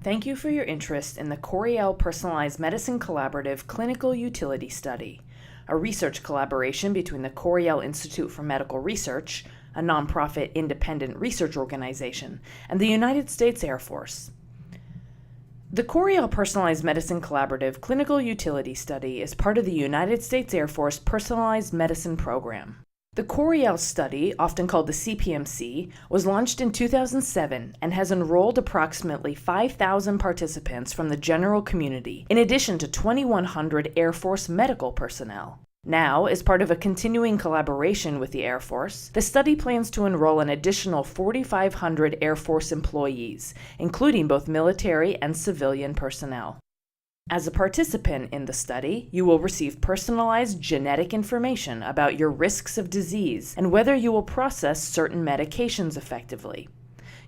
Thank you for your interest in the Coriell Personalized Medicine Collaborative Clinical Utility Study, a research collaboration between the Coriell Institute for Medical Research, a nonprofit independent research organization, and the United States Air Force. The Coriell Personalized Medicine Collaborative Clinical Utility Study is part of the United States Air Force Personalized Medicine Program. The Coriell study, often called the CPMC, was launched in 2007 and has enrolled approximately 5,000 participants from the general community, in addition to 2,100 Air Force medical personnel. Now, as part of a continuing collaboration with the Air Force, the study plans to enroll an additional 4,500 Air Force employees, including both military and civilian personnel. As a participant in the study, you will receive personalized genetic information about your risks of disease and whether you will process certain medications effectively.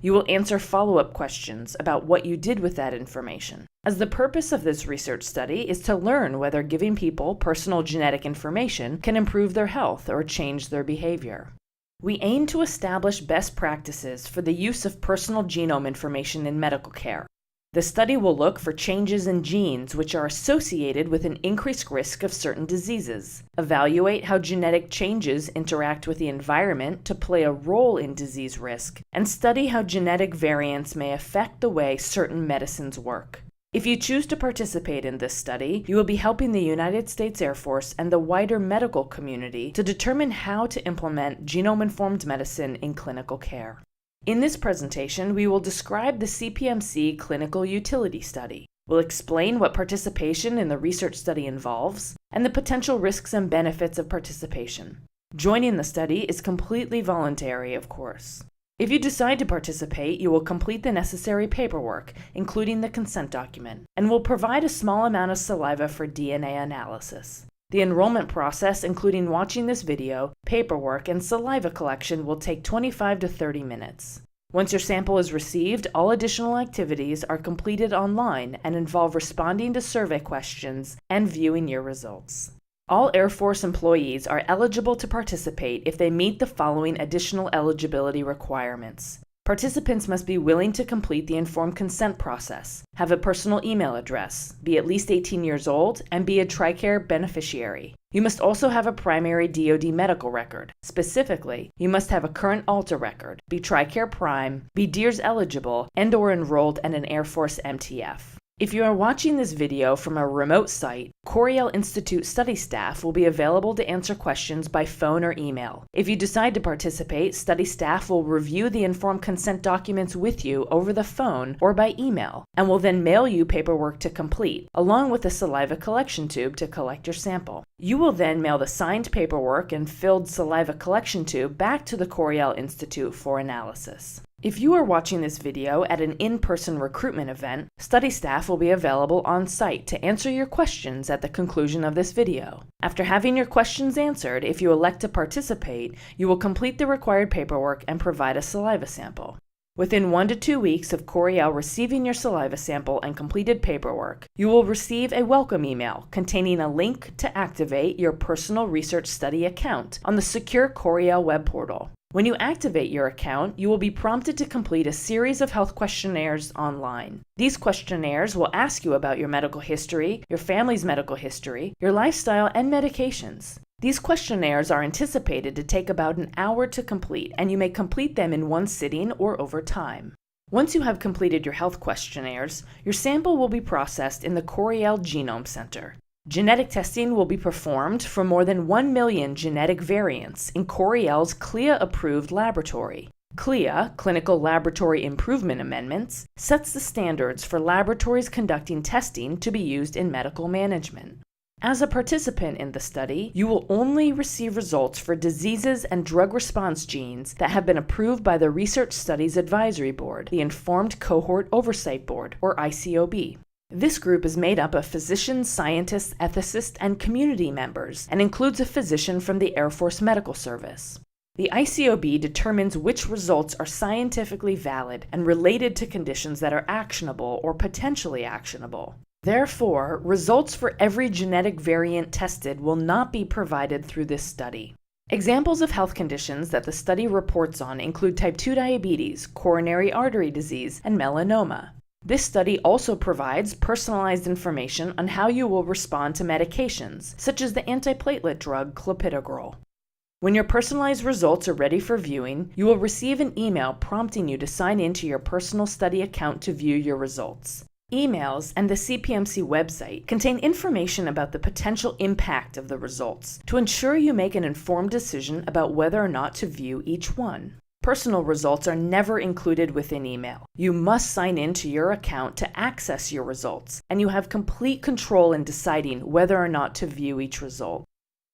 You will answer follow-up questions about what you did with that information, as the purpose of this research study is to learn whether giving people personal genetic information can improve their health or change their behavior. We aim to establish best practices for the use of personal genome information in medical care. The study will look for changes in genes which are associated with an increased risk of certain diseases, evaluate how genetic changes interact with the environment to play a role in disease risk, and study how genetic variants may affect the way certain medicines work. If you choose to participate in this study, you will be helping the United States Air Force and the wider medical community to determine how to implement genome-informed medicine in clinical care. In this presentation, we will describe the CPMC Clinical Utility Study. We'll explain what participation in the research study involves and the potential risks and benefits of participation. Joining the study is completely voluntary, of course. If you decide to participate, you will complete the necessary paperwork, including the consent document, and will provide a small amount of saliva for DNA analysis. The enrollment process, including watching this video, paperwork, and saliva collection, will take 25 to 30 minutes. Once your sample is received, all additional activities are completed online and involve responding to survey questions and viewing your results. All Air Force employees are eligible to participate if they meet the following additional eligibility requirements. Participants must be willing to complete the informed consent process, have a personal email address, be at least 18 years old, and be a TRICARE beneficiary. You must also have a primary DoD medical record. Specifically, you must have a current ALTA record, be TRICARE Prime, be DEERS eligible, and/or enrolled in an Air Force MTF. If you are watching this video from a remote site, Coriell Institute study staff will be available to answer questions by phone or email. If you decide to participate, study staff will review the informed consent documents with you over the phone or by email, and will then mail you paperwork to complete, along with a saliva collection tube to collect your sample. You will then mail the signed paperwork and filled saliva collection tube back to the Coriell Institute for analysis. If you are watching this video at an in-person recruitment event, study staff will be available on site to answer your questions at the conclusion of this video. After having your questions answered, if you elect to participate, you will complete the required paperwork and provide a saliva sample. Within 1 to 2 weeks of Coriell receiving your saliva sample and completed paperwork, you will receive a welcome email containing a link to activate your personal research study account on the secure Coriell web portal. When you activate your account, you will be prompted to complete a series of health questionnaires online. These questionnaires will ask you about your medical history, your family's medical history, your lifestyle, and medications. These questionnaires are anticipated to take about an hour to complete, and you may complete them in one sitting or over time. Once you have completed your health questionnaires, your sample will be processed in the Coriell Genome Center. Genetic testing will be performed for more than 1 million genetic variants in Coriell's CLIA-approved laboratory. CLIA, Clinical Laboratory Improvement Amendments, sets the standards for laboratories conducting testing to be used in medical management. As a participant in the study, you will only receive results for diseases and drug response genes that have been approved by the Research Studies Advisory Board, the Informed Cohort Oversight Board, or ICOB. This group is made up of physicians, scientists, ethicists, and community members, and includes a physician from the Air Force Medical Service. The ICOB determines which results are scientifically valid and related to conditions that are actionable or potentially actionable. Therefore, results for every genetic variant tested will not be provided through this study. Examples of health conditions that the study reports on include type 2 diabetes, coronary artery disease, and melanoma. This study also provides personalized information on how you will respond to medications, such as the antiplatelet drug clopidogrel. When your personalized results are ready for viewing, you will receive an email prompting you to sign into your personal study account to view your results. Emails and the CPMC website contain information about the potential impact of the results to ensure you make an informed decision about whether or not to view each one. Personal results are never included within email. You must sign into your account to access your results, and you have complete control in deciding whether or not to view each result.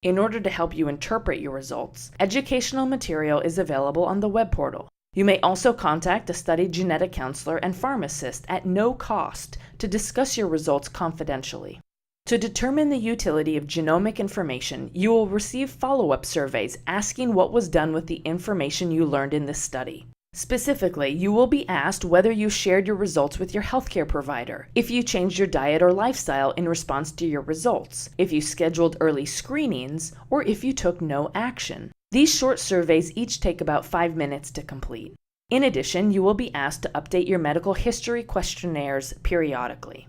In order to help you interpret your results, educational material is available on the web portal. You may also contact a study genetic counselor and pharmacist at no cost to discuss your results confidentially. To determine the utility of genomic information, you will receive follow-up surveys asking what was done with the information you learned in this study. Specifically, you will be asked whether you shared your results with your healthcare provider, if you changed your diet or lifestyle in response to your results, if you scheduled early screenings, or if you took no action. These short surveys each take about 5 minutes to complete. In addition, you will be asked to update your medical history questionnaires periodically.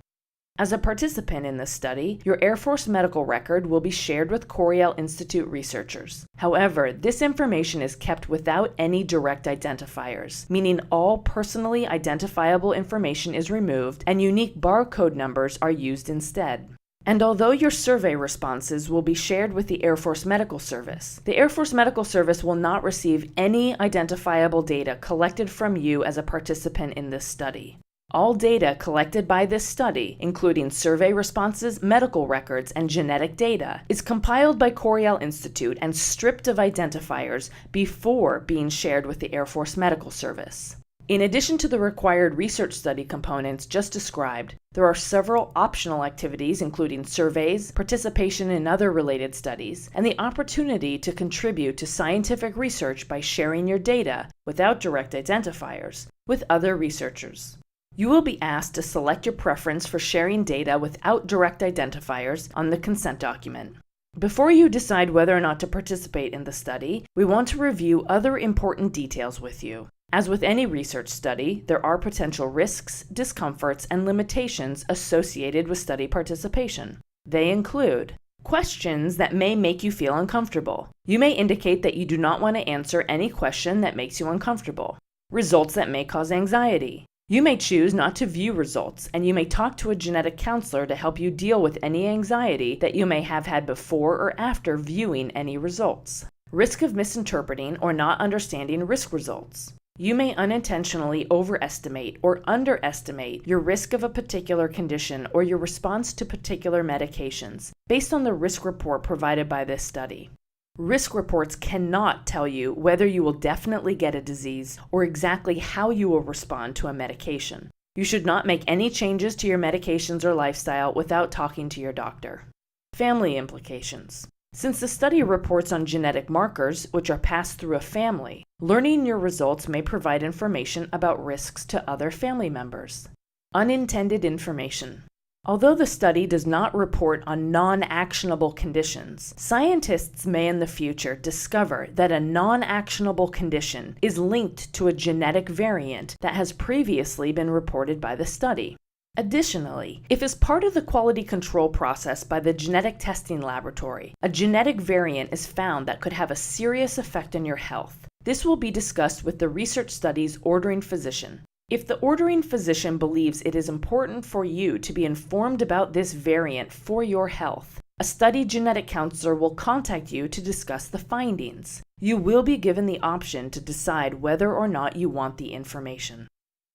As a participant in this study, your Air Force medical record will be shared with Coriell Institute researchers. However, this information is kept without any direct identifiers, meaning all personally identifiable information is removed and unique barcode numbers are used instead. And although your survey responses will be shared with the Air Force Medical Service, the Air Force Medical Service will not receive any identifiable data collected from you as a participant in this study. All data collected by this study, including survey responses, medical records, and genetic data, is compiled by Coriell Institute and stripped of identifiers before being shared with the Air Force Medical Service. In addition to the required research study components just described, there are several optional activities including surveys, participation in other related studies, and the opportunity to contribute to scientific research by sharing your data, without direct identifiers, with other researchers. You will be asked to select your preference for sharing data without direct identifiers on the consent document. Before you decide whether or not to participate in the study, we want to review other important details with you. As with any research study, there are potential risks, discomforts, and limitations associated with study participation. They include questions that may make you feel uncomfortable. You may indicate that you do not want to answer any question that makes you uncomfortable. Results that may cause anxiety. You may choose not to view results, and you may talk to a genetic counselor to help you deal with any anxiety that you may have had before or after viewing any results. Risk of misinterpreting or not understanding risk results. You may unintentionally overestimate or underestimate your risk of a particular condition or your response to particular medications, based on the risk report provided by this study. Risk reports cannot tell you whether you will definitely get a disease or exactly how you will respond to a medication. You should not make any changes to your medications or lifestyle without talking to your doctor. Family implications. Since the study reports on genetic markers, which are passed through a family, learning your results may provide information about risks to other family members. Unintended information. Although the study does not report on non-actionable conditions, scientists may in the future discover that a non-actionable condition is linked to a genetic variant that has previously been reported by the study. Additionally, if as part of the quality control process by the genetic testing laboratory, a genetic variant is found that could have a serious effect on your health, this will be discussed with the research study's ordering physician. If the ordering physician believes it is important for you to be informed about this variant for your health, a study genetic counselor will contact you to discuss the findings. You will be given the option to decide whether or not you want the information.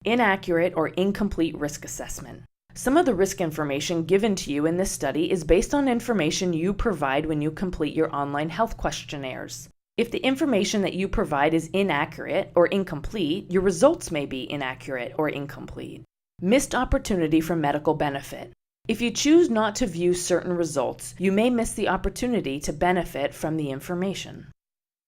Inaccurate or incomplete risk assessment. Some of the risk information given to you in this study is based on information you provide when you complete your online health questionnaires. If the information that you provide is inaccurate or incomplete, your results may be inaccurate or incomplete. Missed opportunity for medical benefit. If you choose not to view certain results, you may miss the opportunity to benefit from the information.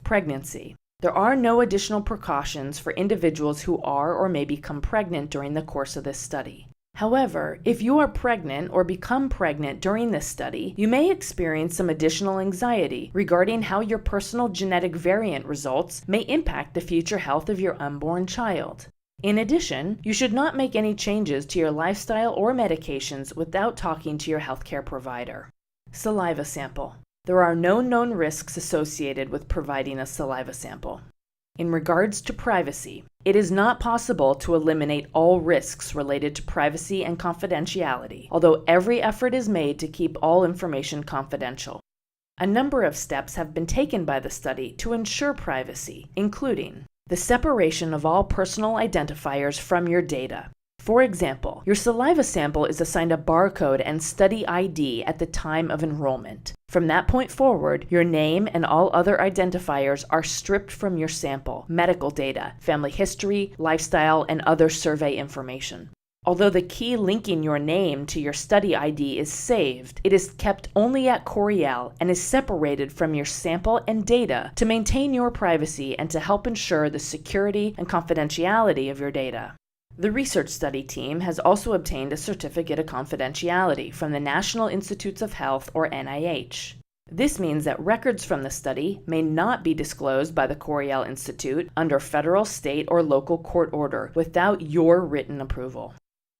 Pregnancy. There are no additional precautions for individuals who are or may become pregnant during the course of this study. However, if you are pregnant or become pregnant during this study, you may experience some additional anxiety regarding how your personal genetic variant results may impact the future health of your unborn child. In addition, you should not make any changes to your lifestyle or medications without talking to your healthcare provider. Saliva sample. There are no known risks associated with providing a saliva sample. In regards to privacy, it is not possible to eliminate all risks related to privacy and confidentiality, although every effort is made to keep all information confidential. A number of steps have been taken by the study to ensure privacy, including the separation of all personal identifiers from your data. For example, your saliva sample is assigned a barcode and study ID at the time of enrollment. From that point forward, your name and all other identifiers are stripped from your sample, medical data, family history, lifestyle, and other survey information. Although the key linking your name to your study ID is saved, it is kept only at Coriell and is separated from your sample and data to maintain your privacy and to help ensure the security and confidentiality of your data. The research study team has also obtained a certificate of confidentiality from the National Institutes of Health, or NIH. This means that records from the study may not be disclosed by the Coriell Institute under federal, state, or local court order without your written approval.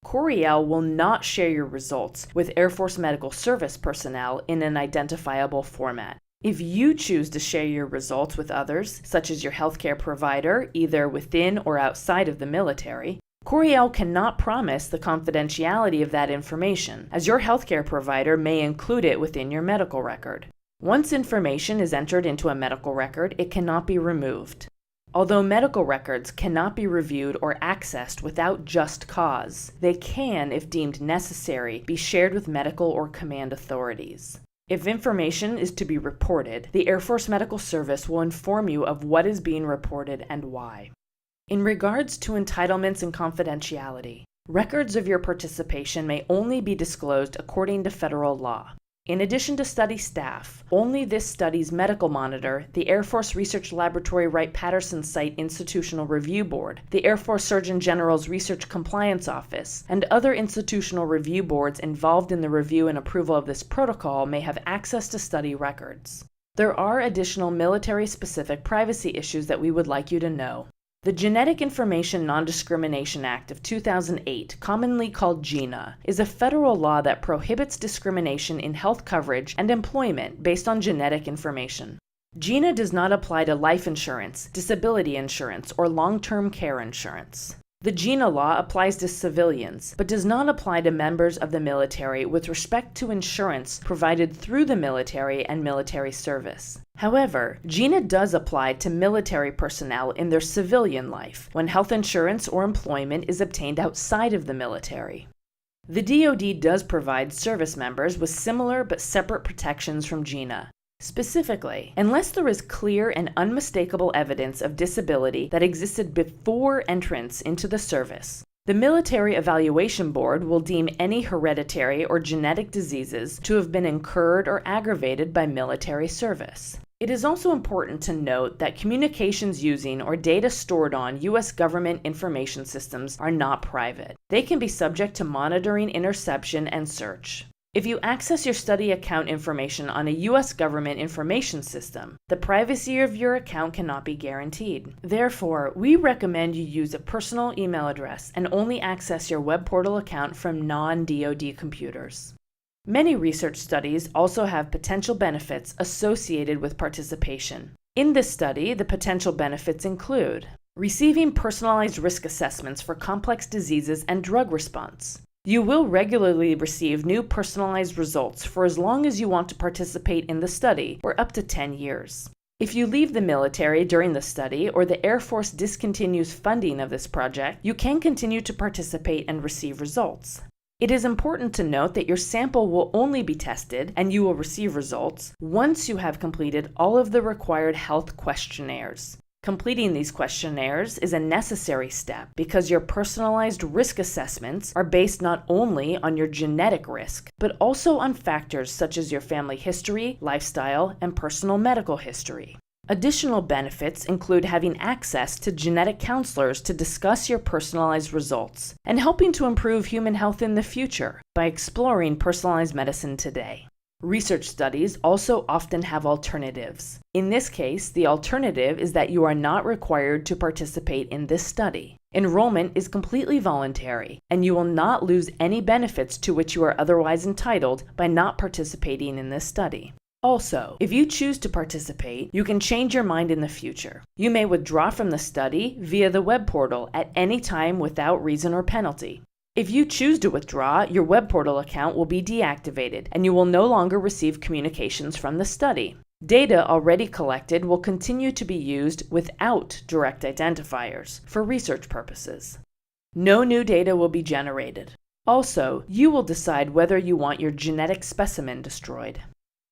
Coriell will not share your results with Air Force Medical Service personnel in an identifiable format. If you choose to share your results with others, such as your healthcare provider, either within or outside of the military, Coriell cannot promise the confidentiality of that information, as your healthcare provider may include it within your medical record. Once information is entered into a medical record, it cannot be removed. Although medical records cannot be reviewed or accessed without just cause, they can, if deemed necessary, be shared with medical or command authorities. If information is to be reported, the Air Force Medical Service will inform you of what is being reported and why. In regards to entitlements and confidentiality, records of your participation may only be disclosed according to federal law. In addition to study staff, only this study's medical monitor, the Air Force Research Laboratory Wright-Patterson Site Institutional Review Board, the Air Force Surgeon General's Research Compliance Office, and other institutional review boards involved in the review and approval of this protocol may have access to study records. There are additional military-specific privacy issues that we would like you to know. The Genetic Information Non-Discrimination Act of 2008, commonly called GINA, is a federal law that prohibits discrimination in health coverage and employment based on genetic information. GINA does not apply to life insurance, disability insurance, or long-term care insurance. The GINA law applies to civilians, but does not apply to members of the military with respect to insurance provided through the military and military service. However, GINA does apply to military personnel in their civilian life, when health insurance or employment is obtained outside of the military. The DoD does provide service members with similar but separate protections from GINA. Specifically, unless there is clear and unmistakable evidence of disability that existed before entrance into the service, the Military Evaluation Board will deem any hereditary or genetic diseases to have been incurred or aggravated by military service. It is also important to note that communications using or data stored on U.S. government information systems are not private. They can be subject to monitoring, interception, and search. If you access your study account information on a U.S. government information system, the privacy of your account cannot be guaranteed. Therefore, we recommend you use a personal email address and only access your web portal account from non-DoD computers. Many research studies also have potential benefits associated with participation. In this study, the potential benefits include receiving personalized risk assessments for complex diseases and drug response. You will regularly receive new personalized results for as long as you want to participate in the study, or up to 10 years. If you leave the military during the study or the Air Force discontinues funding of this project, you can continue to participate and receive results. It is important to note that your sample will only be tested, and you will receive results, once you have completed all of the required health questionnaires. Completing these questionnaires is a necessary step because your personalized risk assessments are based not only on your genetic risk, but also on factors such as your family history, lifestyle, and personal medical history. Additional benefits include having access to genetic counselors to discuss your personalized results and helping to improve human health in the future by exploring personalized medicine today. Research studies also often have alternatives. In this case, the alternative is that you are not required to participate in this study. Enrollment is completely voluntary, and you will not lose any benefits to which you are otherwise entitled by not participating in this study. Also, if you choose to participate, you can change your mind in the future. You may withdraw from the study via the web portal at any time without reason or penalty. If you choose to withdraw, your web portal account will be deactivated, and you will no longer receive communications from the study. Data already collected will continue to be used without direct identifiers for research purposes. No new data will be generated. Also, you will decide whether you want your genetic specimen destroyed.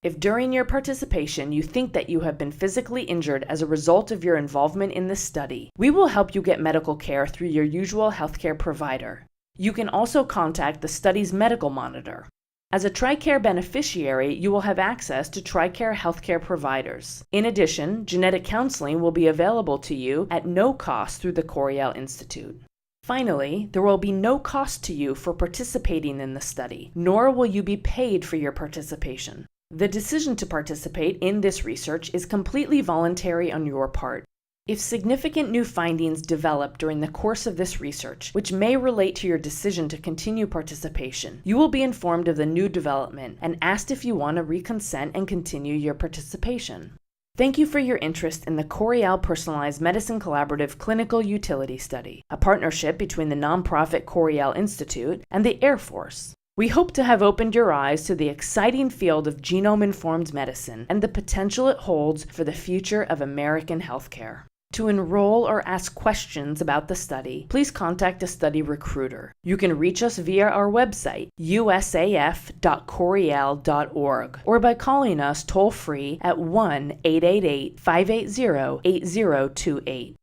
If during your participation you think that you have been physically injured as a result of your involvement in this study, we will help you get medical care through your usual healthcare provider. You can also contact the study's medical monitor. As a TRICARE beneficiary, you will have access to TRICARE healthcare providers. In addition, genetic counseling will be available to you at no cost through the Coriell Institute. Finally, there will be no cost to you for participating in the study, nor will you be paid for your participation. The decision to participate in this research is completely voluntary on your part. If significant new findings develop during the course of this research, which may relate to your decision to continue participation, you will be informed of the new development and asked if you want to reconsent and continue your participation. Thank you for your interest in the Coriell Personalized Medicine Collaborative Clinical Utility Study, a partnership between the nonprofit Coriell Institute and the Air Force. We hope to have opened your eyes to the exciting field of genome-informed medicine and the potential it holds for the future of American healthcare. To enroll or ask questions about the study, please contact a study recruiter. You can reach us via our website, usaf.coriell.org, or by calling us toll-free at 1-888-580-8028.